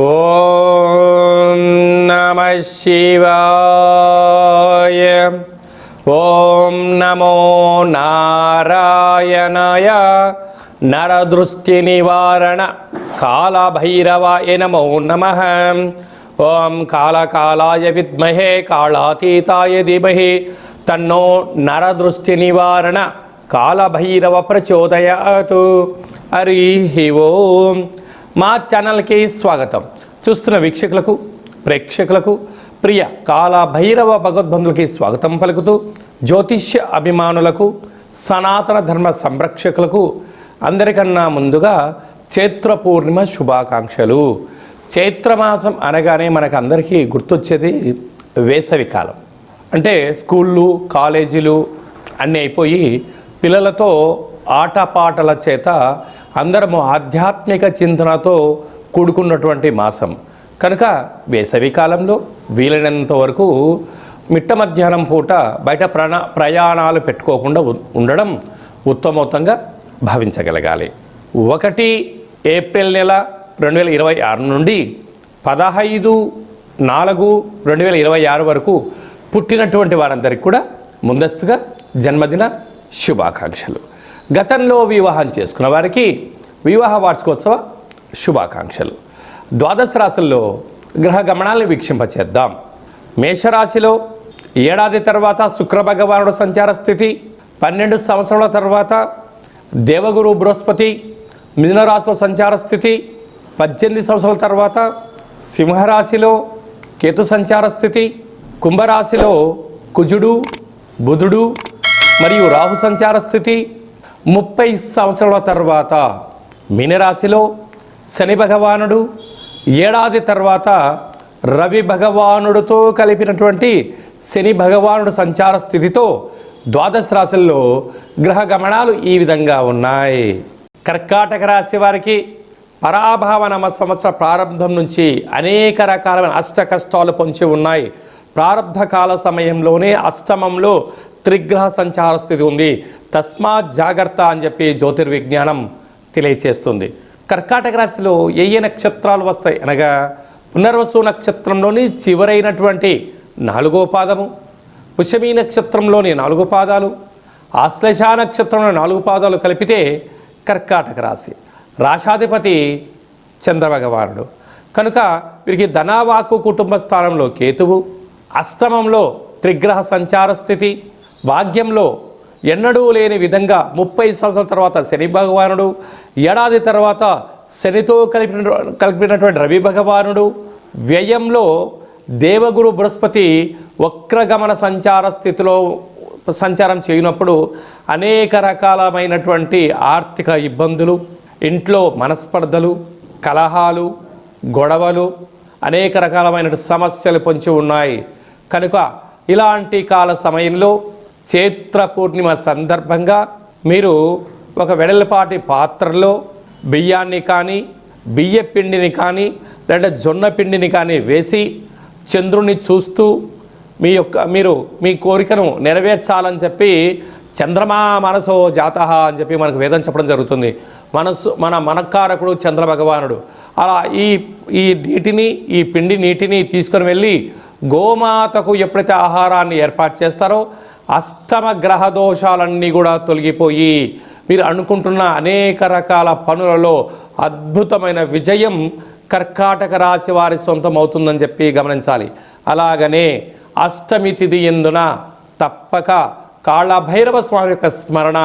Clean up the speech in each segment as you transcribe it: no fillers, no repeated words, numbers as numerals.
ఓం నమః శివాయ. ఓం నమో నారాయణాయ. నరదృష్టి నివారణ కాళభైరవాయ నమో నమః. ఓం కాళకాలాయ విద్మహే కాళాతీతాయ ధీమహి తన్నో నరదృష్టి నివారణ కాళభైరవ ప్రచోదయాతు. హరి ఓం. మా ఛానల్కి స్వాగతం. చూస్తున్న వీక్షకులకు, ప్రేక్షకులకు, ప్రియ కాళభైరవ భగవద్బంధులకి స్వాగతం పలుకుతూ, జ్యోతిష్య అభిమానులకు, సనాతన ధర్మ సంరక్షకులకు అందరికన్నా ముందుగా చైత్ర పూర్ణిమ శుభాకాంక్షలు. చైత్రమాసం అనగానే మనకు అందరికీ గుర్తొచ్చేది వేసవి కాలం. అంటే స్కూళ్ళు, కాలేజీలు అన్నీ అయిపోయి పిల్లలతో ఆటపాటల చేత అందరము ఆధ్యాత్మిక చింతనతో కూడుకున్నటువంటి మాసం కనుక వేసవి కాలంలో వీలైనంత వరకు మిట్ట మధ్యాహ్నం పూట బయట ప్రయాణాలు పెట్టుకోకుండా ఉండడం ఉత్తమోత్తంగా భావించగలగాలి. 1 ఏప్రిల్ నెల 2026 నుండి 15/4/2026 వరకు పుట్టినటువంటి వారందరికీ కూడా ముందస్తుగా జన్మదిన శుభాకాంక్షలు. గతంలో వివాహం చేసుకున్న వారికి వివాహ వార్షికోత్సవ శుభాకాంక్షలు. ద్వాదశ రాశుల్లో గ్రహ గమనాలను వీక్షింపచేద్దాం. మేషరాశిలో ఏడాది తర్వాత శుక్ర భగవానుడు సంచార స్థితి, 12 సంవత్సరాల తర్వాత దేవగురు బృహస్పతి మిథునరాశిలో సంచార స్థితి, 18 సంవత్సరాల తర్వాత సింహరాశిలో కేతు సంచార స్థితి, కుంభరాశిలో కుజుడు, బుధుడు మరియు రాహు సంచార స్థితి, 30 సంవత్సరాల తర్వాత మీనరాశిలో శని భగవానుడు, ఏడాది తర్వాత రవి భగవానుడితో కలిపినటువంటి శని భగవానుడు సంచార స్థితితో ద్వాదశ రాశుల్లో గ్రహ గమనాలు ఈ విధంగా ఉన్నాయి. కర్కాటక రాశి వారికి పరాభావ నమ సంవత్సర ప్రారంభం నుంచి అనేక రకాలైన అష్ట కష్టాలు పొంచి ఉన్నాయి. ప్రారంభ కాల సమయంలోనే అష్టమంలో త్రిగ్రహ సంచార స్థితి ఉంది. తస్మాత్ జాగ్రత్త అని చెప్పి జ్యోతిర్విజ్ఞానం తెలియచేస్తుంది. కర్కాటక రాశిలో ఏ నక్షత్రాలు వస్తాయి అనగా పునర్వసు నక్షత్రంలోని చివరైనటువంటి 4వ పాదము, పుష్యమీ నక్షత్రంలోని 4 పాదాలు, ఆశ్లేష నక్షత్రంలో 4 పాదాలు కలిపితే కర్కాటక రాశి. రాశాధిపతి చంద్రభగవానుడు కనుక వీరికి ధనవాక్కు కుటుంబ స్థానంలో కేతువు, అష్టమంలో త్రిగ్రహ సంచార స్థితి, భాగ్యంలో ఎన్నడూ లేని విధంగా 30 సంవత్సరాల తర్వాత శని భగవానుడు, ఏడాది తర్వాత శనితో కలిపినటువంటి రవి భగవానుడు, వ్యయంలో దేవగురు బృహస్పతి వక్రగమన సంచార స్థితిలో సంచారం చేయనప్పుడు అనేక రకాలమైనటువంటి ఆర్థిక ఇబ్బందులు, ఇంట్లో మనస్పర్ధలు, కలహాలు, గొడవలు, అనేక రకాలమైన సమస్యలు పొంచి ఉన్నాయి. కనుక ఇలాంటి కాల సమయంలో చైత్ర పూర్ణిమ సందర్భంగా మీరు ఒక వెడల్పాటి పాత్రలో బియ్యాన్ని కానీ, బియ్య పిండిని కానీ, లేదా జొన్న పిండిని కానీ వేసి చంద్రుని చూస్తూ మీరు మీ కోరికను నెరవేర్చాలని చెప్పి చంద్రమా మనసో జాతః అని చెప్పి మనకు వేదం చెప్పడం జరుగుతుంది. మన మనకారకుడు చంద్ర భగవానుడు. అలా ఈ నీటిని, ఈ పిండి నీటిని తీసుకొని వెళ్ళి గోమాతకు ఎప్పుడైతే ఆహారాన్ని ఏర్పాటు చేస్తారో అష్టమ గ్రహ దోషాలన్నీ కూడా తొలగిపోయి మీరు అనుకుంటున్న అనేక రకాల పనులలో అద్భుతమైన విజయం కర్కాటక రాశి వారి సొంతం అవుతుందని చెప్పి గమనించాలి. అలాగనే అష్టమి తిథి ఎందున తప్పక కాళభైరవ స్వామి యొక్క స్మరణ,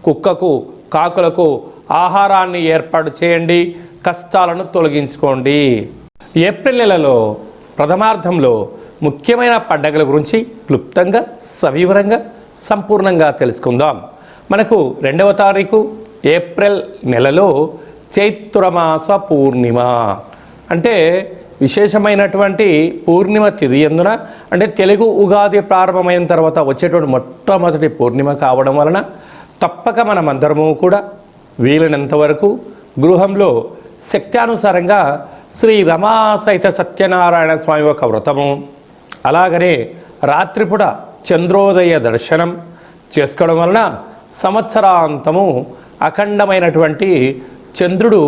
కుక్కకు, కాకులకు ఆహారాన్ని ఏర్పాటు చేయండి, కష్టాలను తొలగించుకోండి. ఏప్రిల్ నెలలో ప్రథమార్థంలో ముఖ్యమైన పండగల గురించి క్లుప్తంగా, సవివరంగా, సంపూర్ణంగా తెలుసుకుందాం. మనకు 2వ తారీఖు ఏప్రిల్ నెలలో చైత్రమాస పూర్ణిమ అంటే విశేషమైనటువంటి పూర్ణిమ తిథి ఎందున, అంటే తెలుగు ఉగాది ప్రారంభమైన తర్వాత వచ్చేటువంటి మొట్టమొదటి పూర్ణిమ కావడం వలన తప్పక మనమందరము కూడా వీలైనంత వరకు గృహంలో శక్త్యానుసారంగా శ్రీ రమా సహిత సత్యనారాయణ స్వామి యొక్క వ్రతము, అలాగనే రాత్రిపూట చంద్రోదయ దర్శనం, చేసుకోవడం వలన సంవత్సరాంతము అఖండమైనటువంటి చంద్రుడు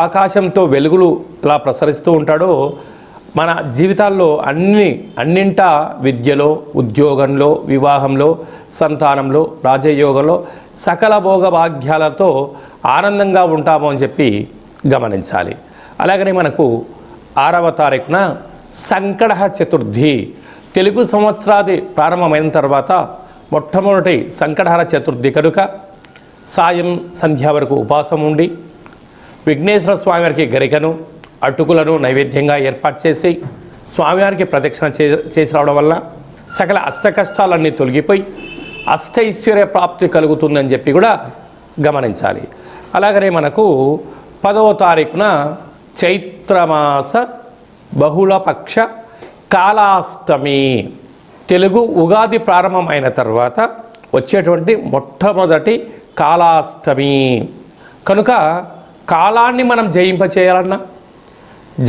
ఆకాశంతో వెలుగులు ఎలా ప్రసరిస్తూ ఉంటాడో మన జీవితాల్లో అన్నింటా విద్యలో, ఉద్యోగంలో, వివాహంలో, సంతానంలో, రాజయోగంలో సకల భోగభాగ్యాలతో ఆనందంగా ఉంటాము అని చెప్పి గమనించాలి. అలాగనే మనకు 6వ తారీఖున సంకటహ చతుర్థి, తెలుగు సంవత్సరాది ప్రారంభమైన తర్వాత మొట్టమొదటి సంకటహర చతుర్థి కనుక సాయం సంధ్య వరకు ఉపవాసం ఉండి విఘ్నేశ్వర స్వామివారికి గరికను, అటుకులను నైవేద్యంగా ఏర్పాటు చేసి స్వామివారికి ప్రదక్షిణ చేసి రావడం వల్ల సకల అష్టకష్టాలన్నీ తొలగిపోయి అష్టైశ్వర్య ప్రాప్తి కలుగుతుందని చెప్పి కూడా గమనించాలి. అలాగనే మనకు 10వ తారీఖున చైత్రమాస బహుళపక్ష కాలాష్టమి, తెలుగు ఉగాది ప్రారంభం అయిన తర్వాత వచ్చేటువంటి మొట్టమొదటి కాలాష్టమి కనుక కాలాన్ని మనం జయింపచేయాలన్నా,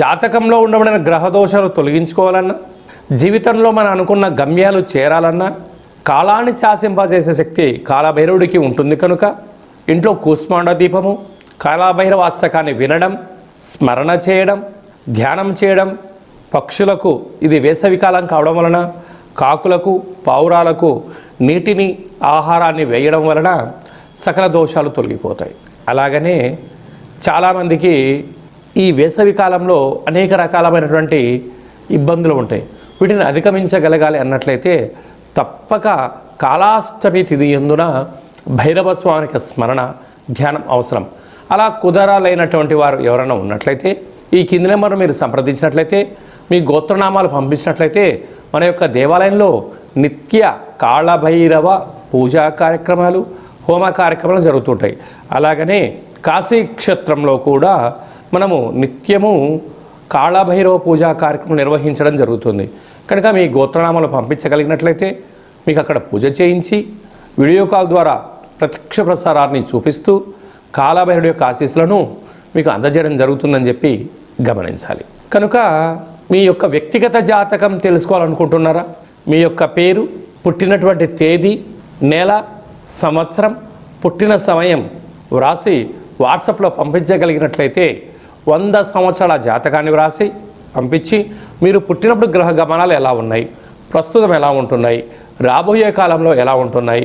జాతకంలో ఉండబడిన గ్రహదోషాలు తొలగించుకోవాలన్నా, జీవితంలో మనం అనుకున్న గమ్యాలు చేరాలన్నా కాలాన్ని శాసింపజేసే శక్తి కాలభైరవుడికి ఉంటుంది కనుక ఇంట్లో కూష్మాండ దీపము, కాలభైరవ అష్టకాన్ని వినడం, స్మరణ చేయడం, ధ్యానం చేయడం, పక్షులకు ఇది వేసవికాలం కావడం వలన కాకులకు, పావురాలకు నీటిని, ఆహారాన్ని వేయడం వలన సకల దోషాలు తొలగిపోతాయి. అలాగనే చాలామందికి ఈ వేసవి కాలంలో అనేక రకాలమైనటువంటి ఇబ్బందులు ఉంటాయి. వీటిని అధిగమించగలగాలి అన్నట్లయితే తప్పక కాలాష్టమి తిథి యందున భైరవ స్వామికి స్మరణ, ధ్యానం అవసరం. అలా కుదరాలైనటువంటి వారు ఎవరైనా ఉన్నట్లయితే ఈ కింది నెంబర్ను మీరు సంప్రదించినట్లయితే, మీ గోత్రనామాలు పంపించినట్లయితే మన యొక్క దేవాలయంలో నిత్య కాళభైరవ పూజా కార్యక్రమాలు, హోమ కార్యక్రమాలు జరుగుతుంటాయి. అలాగనే కాశీ క్షేత్రంలో కూడా మనము నిత్యము కాళభైరవ పూజా కార్యక్రమం నిర్వహించడం జరుగుతుంది. కనుక మీ గోత్రనామాలు పంపించగలిగినట్లయితే మీకు అక్కడ పూజ చేయించి వీడియో కాల్ ద్వారా ప్రత్యక్ష ప్రసారాన్ని చూపిస్తూ కాళభైరవుడి యొక్క ఆశీస్సులను మీకు అందజేయడం జరుగుతుందని చెప్పి గమనించాలి. కనుక మీ యొక్క వ్యక్తిగత జాతకం తెలుసుకోవాలనుకుంటున్నారా? మీ యొక్క పేరు, పుట్టినటువంటి తేదీ, నెల, సంవత్సరం, పుట్టిన సమయం వ్రాసి వాట్సాప్లో పంపించగలిగినట్లయితే 100 సంవత్సరాల జాతకాన్ని వ్రాసి పంపించి మీరు పుట్టినప్పుడు గ్రహ గమనాలు ఎలా ఉన్నాయి, ప్రస్తుతం ఎలా ఉంటున్నాయి, రాబోయే కాలంలో ఎలా ఉంటున్నాయి,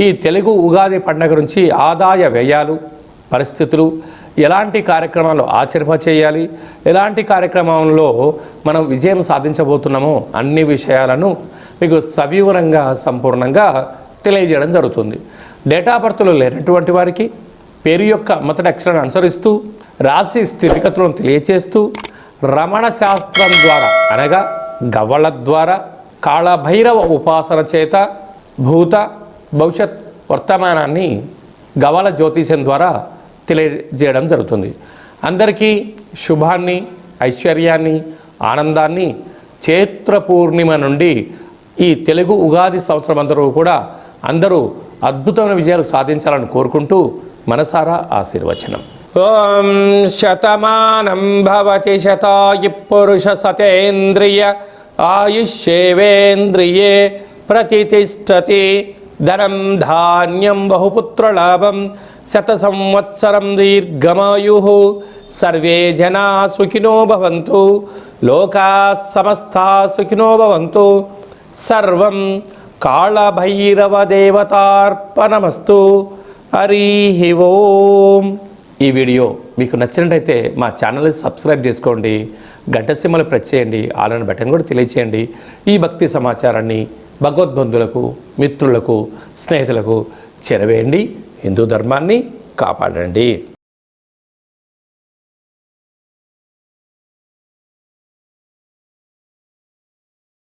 ఈ తెలుగు ఉగాది పండుగ నుంచి ఆదాయ వ్యయాలు, పరిస్థితులు, ఎలాంటి కార్యక్రమాలు ఆచరింపచేయాలి, ఎలాంటి కార్యక్రమంలో మనం విజయం సాధించబోతున్నామో అన్ని విషయాలను మీకు సవివరంగా సంపూర్ణంగా తెలియజేయడం జరుగుతుంది. డేటా బర్త్లు లేనటువంటి వారికి పేరు యొక్క మొదటి అక్షరాన్ని అనుసరిస్తూ రాశి స్థితిగతులను తెలియచేస్తూ రమణ శాస్త్రం ద్వారా అనగా గవ్వల ద్వారా కాళభైరవ ఉపాసన చేత భూత భవిష్యత్ వర్తమానాన్ని గవ్వల జ్యోతిష్యం ద్వారా తెలియజేయడం జరుగుతుంది. అందరికీ శుభాన్ని, ఐశ్వర్యాన్ని, ఆనందాన్ని చైత్ర పూర్ణిమ నుండి ఈ తెలుగు ఉగాది సంవత్సరం అందరూ అద్భుతమైన విజయాలు సాధించాలని కోరుకుంటూ మనసారా ఆశీర్వచనం. ఓం శతమానం భవతి శతాయు పురుష సతేంద్రియ ఆయుష్యేవేంద్రియే ప్రతిష్టతి ధనం ధాన్యం బహుపుత్రలాభం శత సంవత్సరం దీర్ఘమాయు సర్వే జనా సుఖినో భవంతు లోకా సమస్తా సుఖినో భవంతు సర్వం కాళభైరవ దేవతార్పణమస్తు. హరి ఓం. ఈ వీడియో మీకు నచ్చినట్టయితే మా ఛానల్ని సబ్స్క్రైబ్ చేసుకోండి, గంట సింబల్ ప్రెస్ చేయండి, ఆల్ బటన్ కూడా తెలియచేయండి. ఈ భక్తి సమాచారాన్ని భగవద్బంధులకు, మిత్రులకు, స్నేహితులకు చేరవేయండి. హిందూ ధర్మాన్ని కాపాడండి.